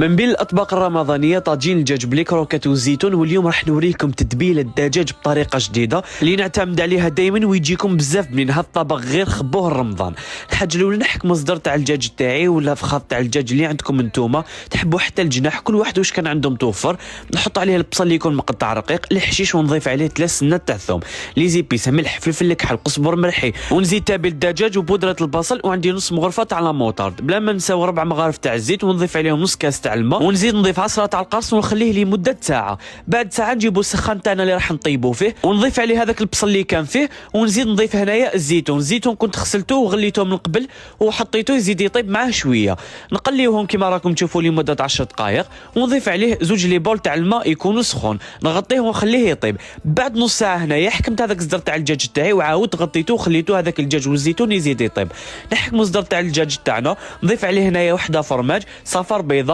من بين الاطباق الرمضانيه طاجين الدجاج بلي كروكات والزيتون. واليوم راح نوريكم تتبيله الدجاج بطريقه جديده اللي نعتمد عليها دائما ويجيكم بزاف بنين. هذا الطبق غير خبوه لرمضان. الحاجه الاولى نحك مصدر تاع الدجاج تاعي ولا فخاط تاع الدجاج اللي عندكم انتوما، تحبوا حتى الجناح كل واحد واش كان عنده متوفر. نحط عليه البصل اللي يكون مقطع رقيق، الحشيش، ونضيف عليه 3 سنات تاع الثوم، لي زيبيس، ملح، فلفل الكحل، قزبر، مرحي، ونزيد تابل الدجاج وبودره البصل. وعندي نص مغرفه تاع لاموطارد، بلا ما نساو 4 مغارف تاع الزيت، ونضيف عليهم نص كاس تاع الماء، ونزيد نضيف عصره تاع القرص ونخليه لمده ساعه. بعد ساعه نجيبوا السخان تاعنا اللي راح نطيبوا فيه ونضيف عليه هذاك البصل اللي كان فيه، ونزيد نضيف هنايا الزيتون كنت غسلته وغليته من قبل وحطيته يزيد يطيب معاه شويه. نقليوهم كما راكم تشوفوا لمده 10 دقائق، ونضيف عليه 2 لي بول تاع الماء يكونوا سخون، نغطيه ونخليه يطيب. بعد نص ساعه هنايا حكمت هذاك الزر تاع الدجاج تاعي وعاود غطيته وخليته هذاك الدجاج والزيتون يزيد يطيب. نحك مصدر تاع الدجاج تاعنا، نضيف عليه هنايا وحده فرماج، صفر بيضاء،